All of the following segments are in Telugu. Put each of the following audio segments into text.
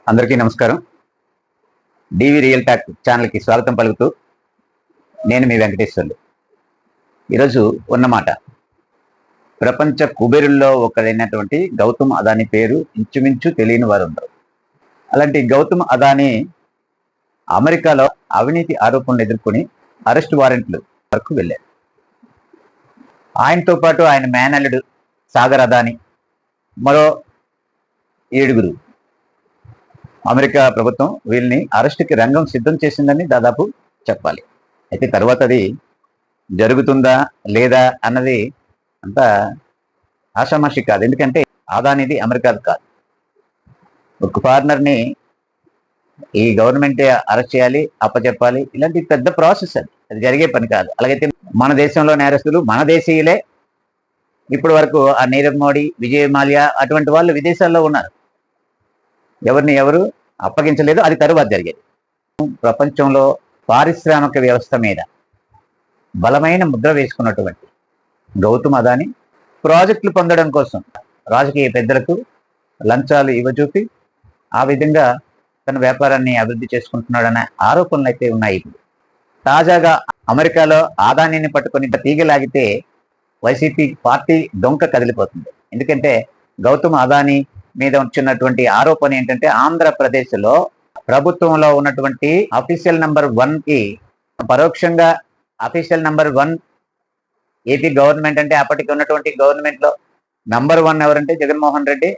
అందరికీ నమస్కారం. డివి రియల్ టాక్ ఛానల్కి స్వాగతం పలుకుతూ నేను మీ వెంకటేశ్వర్లు. ఈరోజు ఉన్నమాట, ప్రపంచ కుబేరుల్లో ఒకరైనటువంటి గౌతమ్ అదానీ పేరు ఇంచుమించు తెలియని వారు ఉండరు. అలాంటి గౌతమ్ అదానీ అమెరికాలో అవినీతి ఆరోపణలు ఎదుర్కొని అరెస్ట్ వారెంట్లు వరకు వెళ్ళారు. ఆయనతో పాటు ఆయన మేనల్లుడు సాగర్ అదానీ, మరో 7 అమెరికా ప్రభుత్వం వీళ్ళని అరెస్టుకి రంగం సిద్ధం చేసిందని దాదాపు చెప్పాలి. అయితే తర్వాత అది జరుగుతుందా లేదా అన్నది అంత ఆషామాషి కాదు. ఎందుకంటే అదానిది అమెరికాది కాదు. ఒక ఫారినర్ని ఈ గవర్నమెంటే అరెస్ట్ చేయాలి, అప్పచెప్పాలి, ఇలాంటి పెద్ద ప్రాసెస్. అది జరిగే పని కాదు. అలాగైతే మన దేశంలో నేరస్తులు మన దేశీయులే. ఇప్పటి వరకు ఆ నీరవ్ మోడీ, విజయ్ మాల్యా అటువంటి వాళ్ళు విదేశాల్లో ఉన్నారు. ఎవరిని ఎవరు అప్పగించలేదు. అది తరువాత జరిగేది. ప్రపంచంలో పారిశ్రామిక వ్యవస్థ మీద బలమైన ముద్ర వేసుకున్నటువంటి గౌతమ్ అదానీ ప్రాజెక్టులు పొందడం కోసం రాజకీయ పెద్దలకు లంచాలు ఇవ్వచూపి ఆ విధంగా తన వ్యాపారాన్ని అభివృద్ధి చేసుకుంటున్నాడనే ఆరోపణలు అయితే ఉన్నాయి. తాజాగా అమెరికాలో అదానీని పట్టుకొని తీగలాగితే వైసీపీ పార్టీ డొంక కదిలిపోతుంది. ఎందుకంటే గౌతమ్ అదానీ మీద వచ్చినటువంటి ఆరోపణ ఏంటంటే, ఆంధ్రప్రదేశ్లో ప్రభుత్వంలో ఉన్నటువంటి అఫీషియల్ నంబర్ 1 కి పరోక్షంగా అఫీషియల్ నంబర్ 1 ఏపీ గవర్నమెంట్ అంటే అప్పటికి ఉన్నటువంటి గవర్నమెంట్ లో నంబర్ 1 ఎవరంటే జగన్మోహన్ రెడ్డి.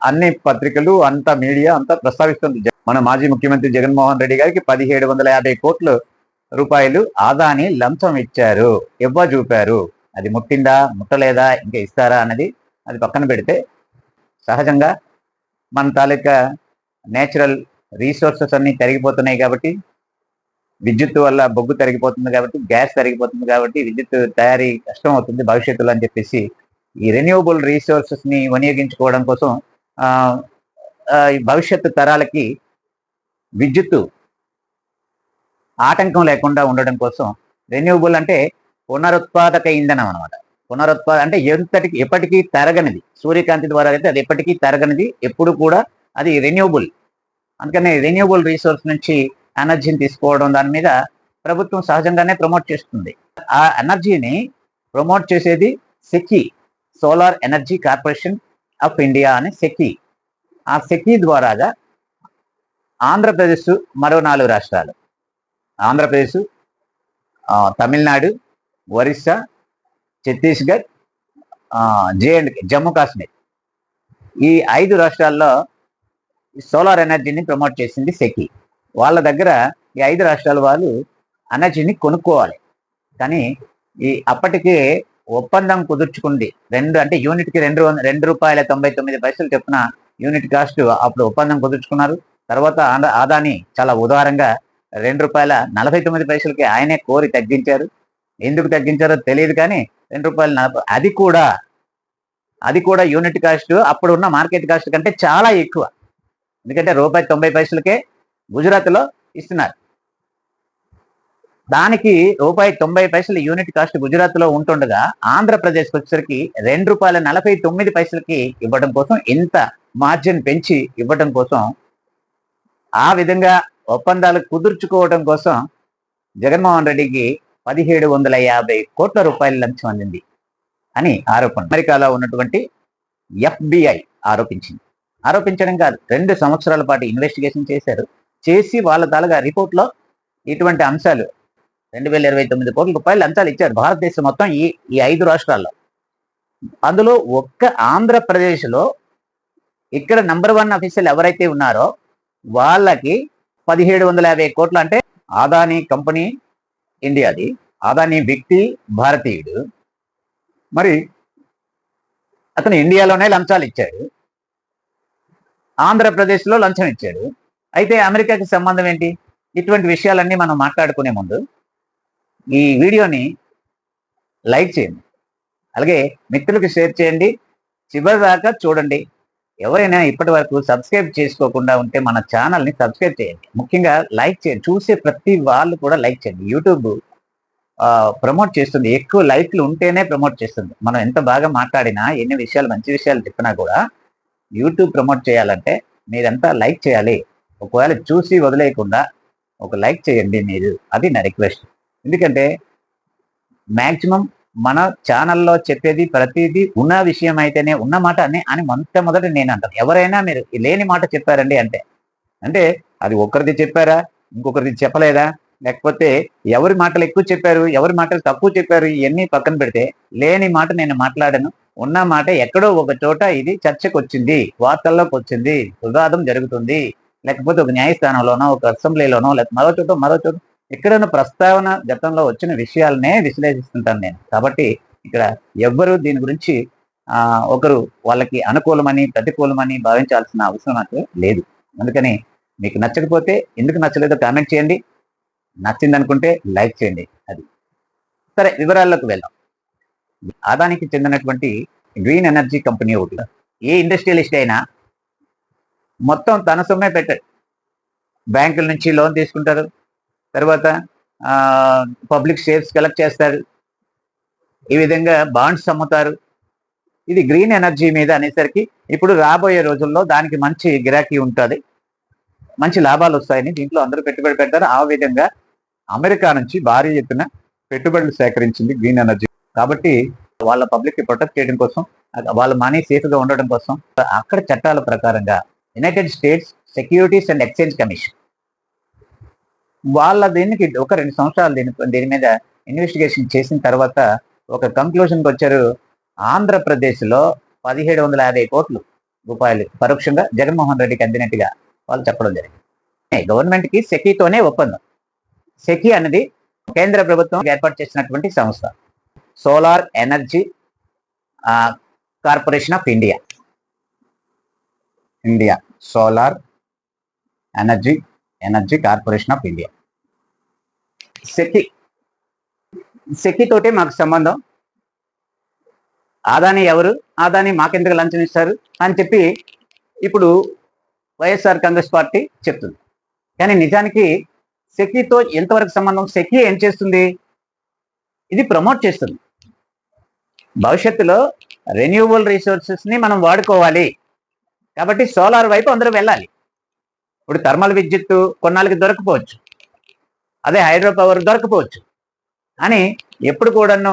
అన్ని పత్రికలు అంతా మీడియా అంతా ప్రస్తావిస్తుంది. మన మాజీ ముఖ్యమంత్రి జగన్మోహన్ రెడ్డి గారికి 1750 కోట్ల రూపాయలు అదానీ లంచం ఇచ్చారు, చూపారు. అది ముట్టిందా ముట్టలేదా ఇంకా ఇస్తారా అన్నది అది పక్కన పెడితే, సహజంగా మన తాలూకా నేచురల్ రీసోర్సెస్ అన్ని తరిగిపోతున్నాయి కాబట్టి, విద్యుత్ వల్ల బొగ్గు తరిగిపోతుంది కాబట్టి, గ్యాస్ తరిగిపోతుంది కాబట్టి విద్యుత్ తయారీ కష్టం అవుతుంది భవిష్యత్తులో అని చెప్పేసి ఈ రెన్యూవబుల్ రీసోర్సెస్ ని వినియోగించుకోవడం కోసం భవిష్యత్తు తరాలకి విద్యుత్ ఆటంకం లేకుండా ఉండడం కోసం రెన్యూవబుల్ అంటే పునరుత్పాదక ఇంధనం అనమాట. అంటే ఎప్పటికీ తరగనిది. సూర్యకాంతి ద్వారా అయితే అది ఎప్పటికీ తరగనిది, ఎప్పుడు కూడా అది రెన్యూవబుల్. అందుకని రెన్యూవబుల్ రీసోర్స్ నుంచి ఎనర్జీని తీసుకోవడం దాని మీద ప్రభుత్వం సహజంగానే ప్రమోట్ చేస్తుంది. ఆ ఎనర్జీని ప్రమోట్ చేసేది SECI, solar energy corporation of India అనే సెకీ. ఆ సెకీ ద్వారాగా ఆంధ్రప్రదేశ్, మరో 4 రాష్ట్రాలు, ఆంధ్రప్రదేశ్, తమిళనాడు, ఒరిస్సా, ఛత్తీస్గఢ్, జమ్మూ కాశ్మీర్, ఈ 5 రాష్ట్రాల్లో సోలార్ ఎనర్జీని ప్రమోట్ చేసింది సెకీ. వాళ్ళ దగ్గర ఈ 5 రాష్ట్రాల వాళ్ళు ఎనర్జీని కొనుక్కోవాలి. కానీ అప్పటికే ఒప్పందం కుదుర్చుకుంది. అంటే యూనిట్కి ₹2.99 చొప్పున యూనిట్ కాస్ట్ అప్పుడు ఒప్పందం కుదుర్చుకున్నారు. తర్వాత అదానీ చాలా ఉదారంగా ₹2.49 ఆయనే కోరి తగ్గించారు. ఎందుకు తగ్గించారో తెలియదు, కానీ ₹2.40 అది కూడా యూనిట్ కాస్ట్ అప్పుడు ఉన్న మార్కెట్ కాస్ట్ కంటే చాలా ఎక్కువ. ఎందుకంటే ₹1.90 గుజరాత్లో ఇస్తున్నారు. దానికి ₹1.90 యూనిట్ కాస్ట్ గుజరాత్లో ఉంటుండగా ఆంధ్రప్రదేశ్కి వచ్చేసరికి ₹2.49 ఇవ్వడం కోసం, ఇంత మార్జిన్ పెంచి ఇవ్వడం కోసం, ఆ విధంగా ఒప్పందాలు కుదుర్చుకోవడం కోసం జగన్మోహన్ రెడ్డికి 1750 కోట్ల రూపాయల లంచం అందింది అని ఆరోపణ అమెరికాలో ఉన్నటువంటి FBI ఆరోపించడం కాదు, 2 సంవత్సరాల పాటు ఇన్వెస్టిగేషన్ చేసి వాళ్ళ తాలూకా రిపోర్ట్లో ఇటువంటి అంశాలు 2029 కోట్ల రూపాయలు లంచాలు ఇచ్చారు భారతదేశం మొత్తం ఈ 5 రాష్ట్రాల్లో. అందులో ఒక్క ఆంధ్రప్రదేశ్లో ఇక్కడ నంబర్ 1 అఫీషియల్ ఎవరైతే ఉన్నారో వాళ్ళకి 1750 కోట్లు. అంటే అదానీ కంపెనీ ఇండియాది, అదానీ వ్యక్తి భారతీయుడు, మరి అతను ఇండియాలోనే లంచాలు ఇచ్చాడు, ఆంధ్రప్రదేశ్లో లంచం ఇచ్చాడు. అయితే అమెరికాకి సంబంధం ఏంటి? ఇటువంటి విషయాలన్నీ మనం మాట్లాడుకునే ముందు ఈ వీడియోని లైక్ చేయండి, అలాగే మిత్రులకు షేర్ చేయండి, చివరి దాకా చూడండి. ఎవరైనా ఇప్పటి వరకు సబ్స్క్రైబ్ చేసుకోకుండా ఉంటే మన ఛానల్ని సబ్స్క్రైబ్ చేయండి. ముఖ్యంగా లైక్ చేయండి. చూసే ప్రతి వాళ్ళు కూడా లైక్ చేయండి. యూట్యూబ్ ప్రమోట్ చేస్తుంది, ఎక్కువ లైక్లు ఉంటేనే ప్రమోట్ చేస్తుంది. మనం ఎంత బాగా మాట్లాడినా, ఎన్ని విషయాలు మంచి విషయాలు చెప్పినా కూడా యూట్యూబ్ ప్రమోట్ చేయాలంటే మీరంతా లైక్ చేయాలి. ఒకవేళ చూసి వదిలేయకుండా ఒక లైక్ చేయండి మీరు, అది నా రిక్వెస్ట్. ఎందుకంటే మాక్సిమం మన ఛానల్లో చెప్పేది ప్రతిదీ ఉన్న విషయం అయితేనే ఉన్న మాట అని మొట్టమొదటి నేను అంటాను. ఎవరైనా మీరు లేని మాట చెప్పారండి అంటే అది ఒక్కరిది చెప్పారా, ఇంకొకరిది చెప్పలేదా, లేకపోతే ఎవరి మాటలు ఎక్కువ చెప్పారు, ఎవరి మాటలు తక్కువ చెప్పారు, ఇవన్నీ పక్కన పెడితే లేని మాట నేను మాట్లాడను. ఉన్న మాట ఎక్కడో ఒక చోట ఇది చర్చకు వచ్చింది, వార్తల్లోకి వచ్చింది, వివాదం జరుగుతుంది, లేకపోతే ఒక న్యాయస్థానంలోనో, ఒక అసెంబ్లీలోనో, లేకపోతే మరో చోట ఎక్కడైనా ప్రస్తావన గతంలో వచ్చిన విషయాలనే విశ్లేషిస్తుంటాను నేను. కాబట్టి ఇక్కడ ఎవ్వరూ దీని గురించి ఒకరు వాళ్ళకి అనుకూలమని ప్రతికూలమని భావించాల్సిన అవసరం నాకు లేదు. అందుకని మీకు నచ్చకపోతే ఎందుకు నచ్చలేదో కామెంట్ చేయండి, నచ్చింది అనుకుంటే లైక్ చేయండి. అది సరే, వివరాల్లోకి వెళ్దాం. ఆదానికి చెందినటువంటి గ్రీన్ ఎనర్జీ కంపెనీ ఒకటి. ఏ ఇండస్ట్రియలిస్ట్ అయినా మొత్తం తన సొమ్మే పెట్టాడు. బ్యాంకుల నుంచి లోన్ తీసుకుంటారు, తర్వాత పబ్లిక్ షేర్స్ కలెక్ట్ చేస్తారు, ఈ విధంగా బాండ్స్ అమ్ముతారు. ఇది గ్రీన్ ఎనర్జీ మీద అనేసరికి ఇప్పుడు రాబోయే రోజుల్లో దానికి మంచి గిరాకీ ఉంటుంది, మంచి లాభాలు వస్తాయని దీంట్లో అందరూ పెట్టుబడి పెడతారు. ఆ విధంగా అమెరికా నుంచి భారీ ఎత్తున పెట్టుబడులు సేకరించింది గ్రీన్ ఎనర్జీ. కాబట్టి వాళ్ళ పబ్లిక్ కి ప్రొటెక్ట్ చేయడం కోసం, వాళ్ళ మనీ సేఫ్ గా ఉండడం కోసం అక్కడ చట్టాల ప్రకారంగా United states securities and exchange commission వాళ్ళ దీనికి ఒక 2 సంవత్సరాలు దీని మీద ఇన్వెస్టిగేషన్ చేసిన తర్వాత ఒక కంక్లూజన్కి వచ్చారు. ఆంధ్రప్రదేశ్లో 1750 కోట్ల రూపాయలు పరోక్షంగా జగన్మోహన్ రెడ్డికి అందినట్టుగా వాళ్ళు చెప్పడం జరిగింది. గవర్నమెంట్కి సెకీతోనే ఒప్పందం. సెకీ అనేది కేంద్ర ప్రభుత్వం ఏర్పాటు చేసినటువంటి సంస్థ, solar energy corporation of India solar energy corporation of India. SECI తోటే మాకు సంబంధం. ఆదాని ఎవరు, ఆదాని మాకెందుకు లంచం ఇస్తారు అని చెప్పి ఇప్పుడు వైఎస్ఆర్ కాంగ్రెస్ పార్టీ చెప్తుంది. కానీ నిజానికి సెకీతో ఎంతవరకు సంబంధం? సెకీ ఏం చేస్తుంది? ఇది ప్రమోట్ చేస్తుంది. భవిష్యత్తులో రెన్యూవబుల్ రిసోర్సెస్ ని మనం వాడుకోవాలి కాబట్టి సోలార్ వైపు అందరూ వెళ్ళాలి. ఇప్పుడు థర్మల్ విద్యుత్తు కొన్నాళ్ళకి దొరకపోవచ్చు, అదే హైడ్రో పవర్ దొరకపోవచ్చు అని ఎప్పుడు కూడాను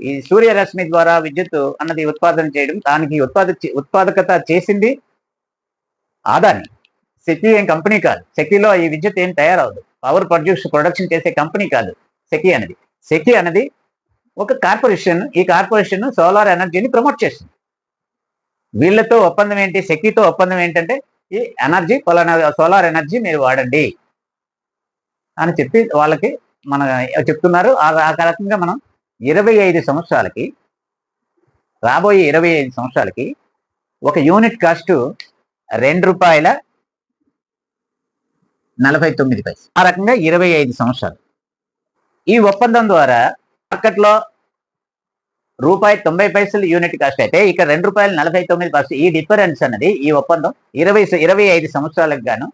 ఈ సూర్యరశ్మి ద్వారా విద్యుత్తు అన్నది ఉత్పాదన చేయడం, దానికి ఉత్పాదకత చేసింది ఆదాని. సెకీ ఏం కంపెనీ కాదు, సెకీలో ఈ విద్యుత్ ఏం తయారవదు, పవర్ ప్రొడక్షన్ చేసే కంపెనీ కాదు సెకీ అనేది. సెకీ అనేది ఒక కార్పొరేషన్. ఈ కార్పొరేషన్ సోలార్ ఎనర్జీని ప్రమోట్ చేస్తుంది. వీళ్ళతో ఒప్పందం ఏంటి? సెకీతో ఒప్పందం ఏంటంటే ఈ ఎనర్జీ సోలార్ ఎనర్జీ మీరు వాడండి అని చెప్పి వాళ్ళకి మన చెప్తున్నారు. ఆ రకంగా మనం 25 సంవత్సరాలకి, రాబోయే 25 సంవత్సరాలకి ఒక యూనిట్ కాస్ట్ ₹2.49. ఆ రకంగా 25 సంవత్సరాలు. ఈ ఒప్పందం ద్వారా మార్కెట్లో ₹90 యూనిట్ కాస్ట్ అయితే ఇక్కడ ₹2.49. ఈ డిఫరెన్స్ అన్నది ఈ ఒప్పందం 25 సంవత్సరాలకు గాను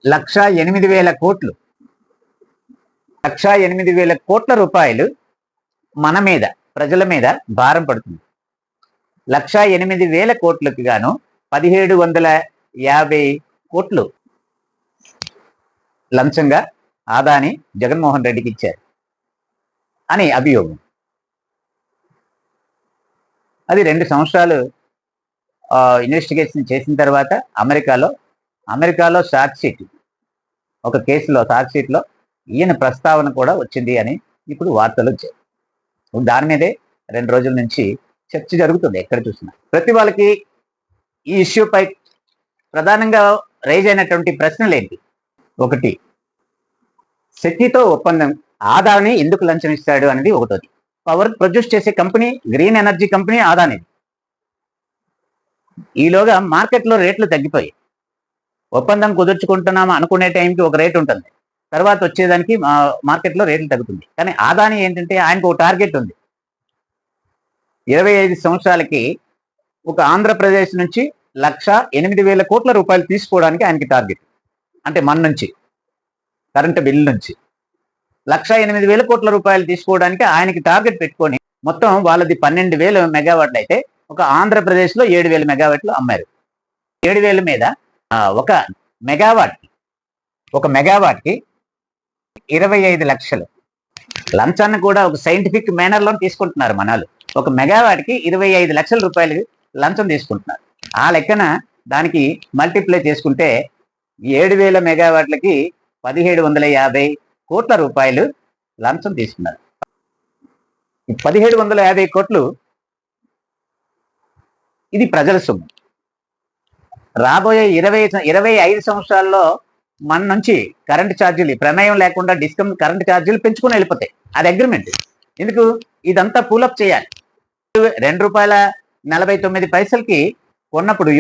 1,08,000 కోట్లు, 1,08,000 కోట్ల రూపాయలు మన మీద, ప్రజల మీద భారం పడుతుంది. 1,08,000 కోట్లకు గాను 1,750 కోట్లు లంచంగా ఆదాని జగన్మోహన్ రెడ్డికి ఇచ్చారు అని అభియోగం. అది 2 సంవత్సరాలు ఇన్వెస్టిగేషన్ చేసిన తర్వాత అమెరికాలో ఛార్జ్ షీట్, ఒక కేసులో ఛార్జ్ షీట్లో ఈయన ప్రస్తావన కూడా వచ్చింది అని ఇప్పుడు వార్తలు వచ్చాయి. దాని మీదే 2 రోజుల నుంచి చర్చ జరుగుతుంది ఎక్కడ చూసినా. ప్రతి వాళ్ళకి ఈ ఇష్యూపై ప్రధానంగా రైజ్ అయినటువంటి ప్రశ్నలు ఏంటి? ఒకటి, సెకీతో ఒప్పందం ఆదాని ఎందుకు లంచం ఇస్తాడు అనేది ఒకటోది. పవర్ ప్రొడ్యూస్ చేసే company green energy company Adani. ఈలోగా మార్కెట్లో రేట్లు తగ్గిపోయి ఒప్పందం కుదుర్చుకుంటున్నామా అనుకునే టైంకి ఒక రేట్ ఉంటుంది, తర్వాత వచ్చేదానికి మార్కెట్లో రేట్లు తగ్గుతుంది. కానీ ఆదాని ఏంటంటే ఆయనకు ఒక టార్గెట్ ఉంది. 25 సంవత్సరాలకి ఒక ఆంధ్రప్రదేశ్ నుంచి 1,08,000 కోట్ల రూపాయలు తీసుకోవడానికి ఆయనకి టార్గెట్. అంటే మన నుంచి కరెంటు బిల్లు నుంచి 1,08,000 కోట్ల రూపాయలు తీసుకోవడానికి ఆయనకి టార్గెట్ పెట్టుకొని, మొత్తం వాళ్ళది 12,000 మెగావాట్లు అయితే ఒక ఆంధ్రప్రదేశ్లో 7,000 మెగావాట్లు అమ్మారు. 7,000 మీద ఒక మెగావాట్ ఒక మెగావాట్కి 25 లక్షలు లంచాన్ని కూడా ఒక సైంటిఫిక్ మేనర్లో తీసుకుంటున్నారు మనాలు. ఒక మెగావాట్కి 25 లక్షల రూపాయలు లంచం తీసుకుంటున్నారు. ఆ లెక్కన దానికి మల్టిప్లై చేసుకుంటే 7,000 మెగావాట్లకి 1,750 కోట్ల రూపాయలు లంచం తీసుకున్నారు. 1,750 కోట్లు ఇది ప్రజల సొమ్ము. రాబోయే 25 సంవత్సరాల్లో మన నుంచి కరెంటు ఛార్జీలు ప్రమేయం లేకుండా డిస్కమ్ కరెంటు ఛార్జీలు పెంచుకుని వెళ్ళిపోతాయి. అది అగ్రిమెంట్. ఎందుకు ఇదంతా పూలప్ చేయాలి. ₹2.49 కొన్నప్పుడు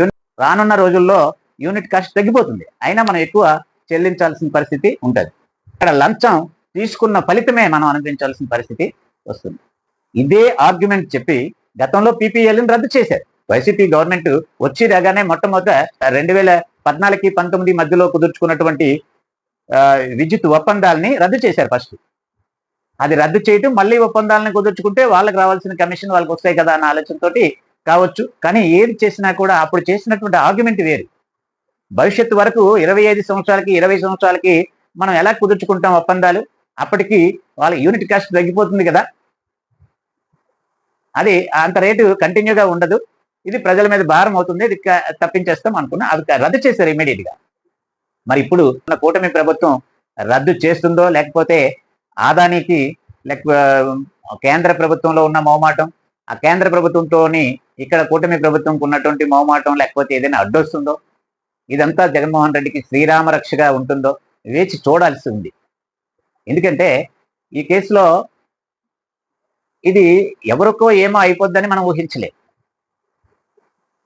రానున్న రోజుల్లో యూనిట్ కాస్ట్ తగ్గిపోతుంది. అయినా మనం ఎక్కువ చెల్లించాల్సిన పరిస్థితి ఉంటుంది. ఇక్కడ లంచం తీసుకున్న ఫలితమే మనం అనుభవించాల్సిన పరిస్థితి వస్తుంది. ఇదే ఆర్గ్యుమెంట్ చెప్పి గతంలో పీపీఎల్ని రద్దు చేశారు. వైసీపీ గవర్నమెంట్ వచ్చి రాగానే మొట్టమొదట 2014-19 మధ్యలో కుదుర్చుకున్నటువంటి విద్యుత్ ఒప్పందాలని రద్దు చేశారు. ఫస్ట్ అది రద్దు చేయటం, మళ్ళీ ఒప్పందాలను కుదుర్చుకుంటే వాళ్ళకి రావాల్సిన కమిషన్ వాళ్ళకి వస్తాయి కదా అన్న ఆలోచనతోటి కావచ్చు. కానీ ఏది చేసినా కూడా అప్పుడు చేసినటువంటి ఆర్గ్యుమెంట్ వేరు. భవిష్యత్తు వరకు 25 సంవత్సరాలకి 20 సంవత్సరాలకి మనం ఎలా కుదుర్చుకుంటాం ఒప్పందాలు, అప్పటికి వాళ్ళ యూనిట్ కాస్ట్ తగ్గిపోతుంది కదా, అది అంత రేటు కంటిన్యూగా ఉండదు, ఇది ప్రజల మీద భారం అవుతుంది, ఇది తప్పించేస్తాం అనుకున్నా. అది రద్దు చేశారు ఇమీడియట్ గా. మరి ఇప్పుడు కూటమి ప్రభుత్వం రద్దు చేస్తుందో లేకపోతే ఆదానికి కేంద్ర ప్రభుత్వంలో ఉన్న మౌమాటం, ఆ కేంద్ర ప్రభుత్వంతోని ఇక్కడ కూటమి ప్రభుత్వంకు ఉన్నటువంటి మౌమాటం లేకపోతే ఏదైనా అడ్డొస్తుందో, ఇదంతా జగన్మోహన్ రెడ్డికి శ్రీరామ రక్షగా ఉంటుందో వేచి చూడాల్సి ఉంది. ఎందుకంటే ఈ కేసులో ఇది ఎవరికో ఏమో అయిపోద్దని మనం ఊహించలేదు.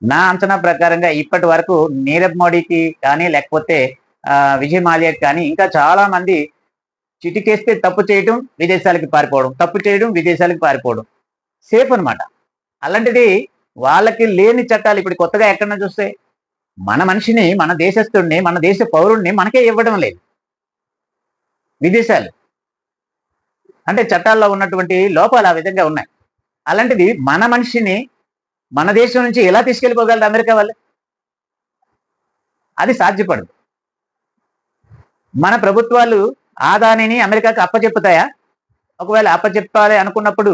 నా అంచనా ప్రకారంగా ఇప్పటి వరకు నీరవ్ మోడీకి కానీ లేకపోతే విజయ్ మాల్యాకి కానీ ఇంకా చాలా మంది చిటికేస్తే తప్పు చేయడం విదేశాలకు పారిపోవడం, తప్పు చేయడం విదేశాలకు పారిపోవడం సేఫ్ అనమాట. అలాంటిది వాళ్ళకి లేని చట్టాలు ఇప్పుడు కొత్తగా ఎక్కడన్నా చూస్తే మన మనిషిని, మన దేశస్తుడిని, మన దేశ పౌరుడిని మనకే ఇవ్వడం లేదు విదేశాలు. అంటే చట్టాల్లో ఉన్నటువంటి లోపాలు ఆ విధంగా ఉన్నాయి. అలాంటిది మన మనిషిని మన దేశం నుంచి ఎలా తీసుకెళ్ళిపోగలరు అమెరికా వాళ్ళు? అది సాధ్యపడదు. మన ప్రభుత్వాలు ఆదానిని అమెరికాకు అప్పచెప్పుతాయా? ఒకవేళ అప్పచెప్పాలి అనుకున్నప్పుడు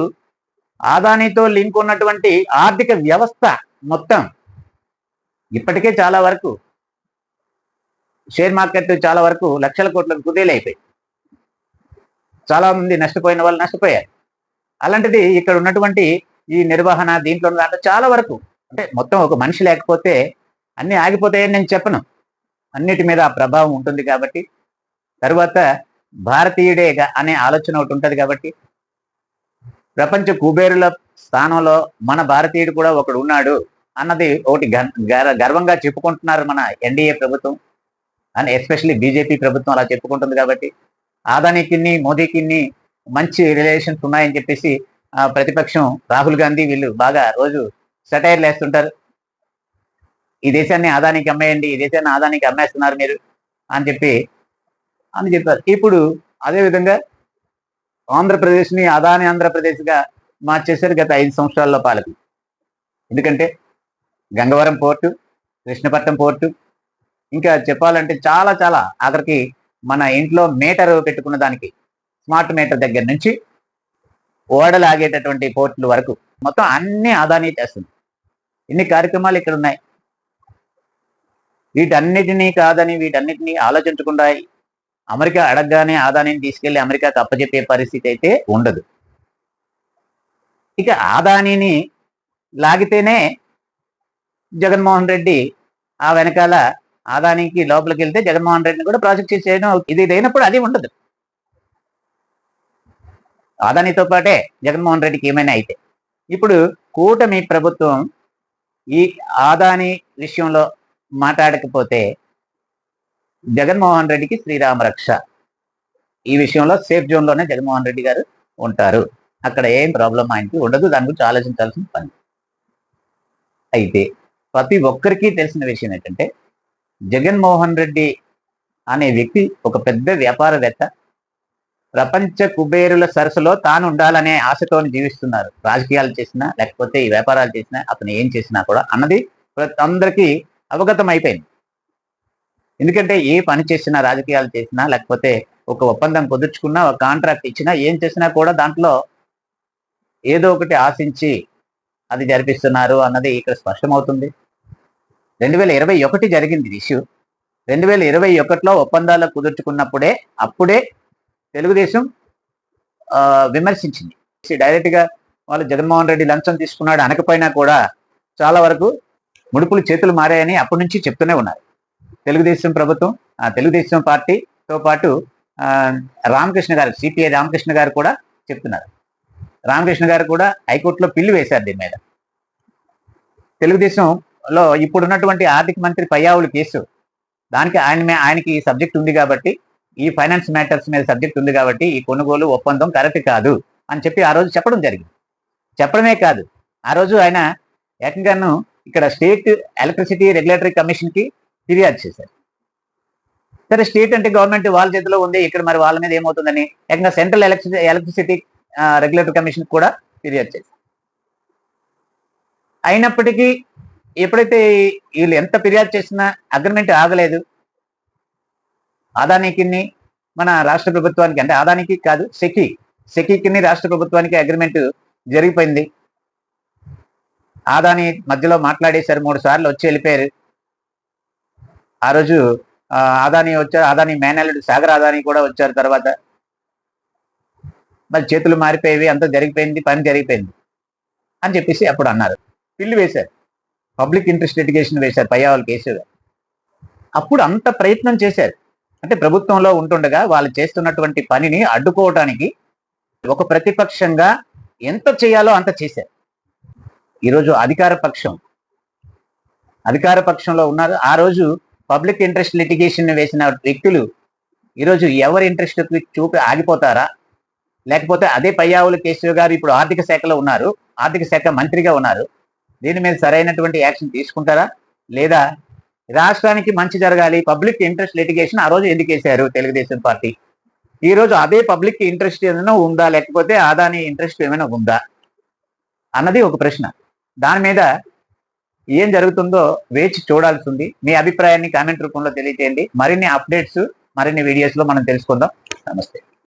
ఆదానితో లింక్ ఉన్నటువంటి ఆర్థిక వ్యవస్థ మొత్తం ఇప్పటికే చాలా వరకు షేర్ మార్కెట్ చాలా వరకు లక్షల కోట్లకు కుదేలైపోయి చాలా మంది నష్టపోయిన వాళ్ళు నష్టపోయారు. అలాంటిది ఇక్కడ ఉన్నటువంటి ఈ నిర్వహణ దీంట్లో దాంట్లో చాలా వరకు, అంటే మొత్తం ఒక మనిషి లేకపోతే అన్ని ఆగిపోతాయని నేను చెప్పను, అన్నిటి మీద ఆ ప్రభావం ఉంటుంది. కాబట్టి తరువాత భారతీయుడే అనే ఆలోచన ఒకటి ఉంటుంది. కాబట్టి ప్రపంచ కుబేరుల స్థానంలో మన భారతీయుడు కూడా ఒకడు ఉన్నాడు అన్నది ఒకటి గర్వంగా చెప్పుకుంటున్నారు మన ఎన్డీఏ ప్రభుత్వం, అండ్ ఎస్పెషల్లీ బీజేపీ ప్రభుత్వం అలా చెప్పుకుంటుంది. కాబట్టి ఆదానికి మోదీకి మంచి రిలేషన్స్ ఉన్నాయని చెప్పేసి ప్రతిపక్షం రాహుల్ గాంధీ వీళ్ళు బాగా రోజు సెటైర్లు వేస్తుంటారు. ఈ దేశాన్ని ఆదానికి అమ్మేయండి, ఈ దేశాన్ని ఆదానికి అమ్మేస్తున్నారు మీరు అని చెప్పారు. ఇప్పుడు అదేవిధంగా ఆంధ్రప్రదేశ్ని అదాని ఆంధ్రప్రదేశ్గా మార్చేశారు గత 5 సంవత్సరాల్లో పాలకులు. ఎందుకంటే గంగవరం పోర్టు, కృష్ణపట్నం పోర్టు, ఇంకా చెప్పాలంటే చాలా చాలా ఆఖరికి మన ఇంట్లో మీటర్ పెట్టుకున్న దానికి స్మార్ట్ మీటర్ దగ్గర నుంచి ఓడలు ఆగేటటువంటి పోర్టుల వరకు మొత్తం అన్ని ఆదాని చేస్తుంది. ఇన్ని కార్యక్రమాలు ఇక్కడ ఉన్నాయి. వీటన్నిటినీ కాదని వీటన్నిటినీ ఆలోచించకుండా అమెరికా అడగగానే ఆదానిని తీసుకెళ్లి అమెరికాకు అప్పచెప్పే పరిస్థితి అయితే ఉండదు. ఇక ఆదానిని లాగితేనే జగన్మోహన్ రెడ్డి ఆ వెనకాల ఆదానికి లోపలికి వెళ్తే జగన్మోహన్ రెడ్డిని కూడా ప్రాజెక్ట్ చేయడం ఇది అయినప్పుడు అది ఉండదు. ఆదానితో పాటే జగన్మోహన్ రెడ్డికి ఏమైనా అయితే ఇప్పుడు కూటమి ప్రభుత్వం ఈ ఆదాని విషయంలో మాట్లాడకపోతే జగన్మోహన్ రెడ్డికి శ్రీరామ రక్ష. ఈ విషయంలో సేఫ్ జోన్లోనే జగన్మోహన్ రెడ్డి గారు ఉంటారు. అక్కడ ఏం ప్రాబ్లం ఆయనకి ఉండదు. దాని గురించి ఆలోచించాల్సిన పని. అయితే ప్రతి ఒక్కరికి తెలిసిన విషయం ఏంటంటే జగన్మోహన్ రెడ్డి అనే వ్యక్తి ఒక పెద్ద వ్యాపారవేత్త. ప్రపంచ కుబేరుల సరస్సులో తాను ఉండాలనే ఆశతో జీవిస్తున్నారు. రాజకీయాలు చేసినా లేకపోతే ఈ వ్యాపారాలు చేసినా అతను ఏం చేసినా కూడా అన్నది అందరికీ అవగతం అయిపోయింది. ఎందుకంటే ఏ పని చేసినా, రాజకీయాలు చేసినా, లేకపోతే ఒక ఒప్పందం కుదుర్చుకున్నా, ఒక కాంట్రాక్ట్ ఇచ్చినా, ఏం చేసినా కూడా దాంట్లో ఏదో ఒకటి ఆశించి అది జరిపిస్తున్నారు అన్నది ఇక్కడ స్పష్టమవుతుంది. 2021 జరిగింది ఇష్యూ. 2021లో ఒప్పందాలు కుదుర్చుకున్నప్పుడే అప్పుడే తెలుగుదేశం విమర్శించింది. డైరెక్ట్ గా వాళ్ళు జగన్మోహన్ రెడ్డి లంచం తీసుకున్నాడు అనకపోయినా కూడా చాలా వరకు ముడుపులు చేతులు మారాయని అప్పటి నుంచి చెప్తూనే ఉన్నారు. తెలుగుదేశం ప్రభుత్వం, తెలుగుదేశం పార్టీతో పాటు రామకృష్ణ గారు, సిపిఐ రామకృష్ణ గారు కూడా చెప్తున్నారు. రామకృష్ణ గారు కూడా హైకోర్టులో పిల్లు వేశారు దీని మీద. తెలుగుదేశంలో ఇప్పుడున్నటువంటి ఆర్థిక మంత్రి పయ్యావుల కేసు, దానికి ఆయనకి సబ్జెక్ట్ ఉంది కాబట్టి, ఈ ఫైనాన్స్ మ్యాటర్స్ మీద సబ్జెక్ట్ ఉంది కాబట్టి ఈ కొనుగోలు ఒప్పందం కరెక్ట్ కాదు అని చెప్పి ఆ రోజు చెప్పడం జరిగింది. చెప్పడమే కాదు, ఆ రోజు ఆయన ఏకంగాను ఇక్కడ స్టేట్ ఎలక్ట్రిసిటీ రెగ్యులేటరీ కమిషన్ కి ఫిర్యాదు చేశారు. సరే, స్టేట్ అంటే గవర్నమెంట్ వాళ్ళ చేతిలో ఉంది, ఇక్కడ మరి వాళ్ళ మీద ఏమవుతుందని ఏకంగా సెంట్రల్ ఎలక్ట్రిసిటీ రెగ్యులేటరీ కమిషన్ కూడా ఫిర్యాదు చేశారు. అయినప్పటికీ ఎప్పుడైతే వీళ్ళు ఎంత ఫిర్యాదు చేసినా అగ్రిమెంట్ ఆగలేదు. అదానికి మన రాష్ట్ర ప్రభుత్వానికి, అంటే అదానికి కాదు, సెకీకి రాష్ట్ర ప్రభుత్వానికి అగ్రిమెంట్ జరిగిపోయింది. అదాని మధ్యలో మాట్లాడేశారు, 3 సార్లు వచ్చి వెళ్ళిపోయారు. ఆ రోజు అదాని వచ్చారు, అదాని మేనల్లుడు సాగర్ అదాని కూడా వచ్చారు. తర్వాత మరి చేతులు మారిపోయేవి, అంతా జరిగిపోయింది, పని జరిగిపోయింది అని చెప్పేసి అప్పుడు అన్నారు. పిల్లు వేశారు, పబ్లిక్ ఇంట్రెస్ట్ లిటిగేషన్ వేశారు పయ్యావుల కేసు. అప్పుడు అంత ప్రయత్నం చేశారు. అంటే ప్రభుత్వంలో ఉంటుండగా వాళ్ళు చేస్తున్నటువంటి పనిని అడ్డుకోవటానికి ఒక ప్రతిపక్షంగా ఎంత చేయాలో అంత చేశారు. ఈరోజు అధికార పక్షంలో ఉన్నారు. ఆ రోజు పబ్లిక్ ఇంట్రెస్ట్ లిటిగేషన్ వేసిన వ్యక్తులు ఈరోజు ఎవరి ఇంట్రెస్ట్ చూపి ఆగిపోతారా? లేకపోతే అదే పయ్యావుల కేశవ్ గారు ఇప్పుడు ఆర్థిక శాఖలో ఉన్నారు, ఆర్థిక శాఖ మంత్రిగా ఉన్నారు, దీని మీద సరైనటువంటి యాక్షన్ తీసుకుంటారా? లేదా రాష్ట్రానికి మంచి జరగాలి, పబ్లిక్ ఇంట్రెస్ట్ లిటిగేషన్ ఆ రోజు ఎందుకు వేశారు తెలుగుదేశం పార్టీ? ఈ రోజు అదే పబ్లిక్ ఇంట్రెస్ట్ ఏమైనా ఉందా, లేకపోతే అదాని ఇంట్రెస్ట్ ఏమైనా ఉందా అన్నది ఒక ప్రశ్న. దాని మీద ఏం జరుగుతుందో వేచి చూడాల్సి ఉంది. మీ అభిప్రాయాన్ని కామెంట్ రూపంలో తెలియజేయండి. మరిన్ని అప్డేట్స్, మరిన్ని వీడియోస్ లో మనం తెలుసుకుందాం. నమస్తే.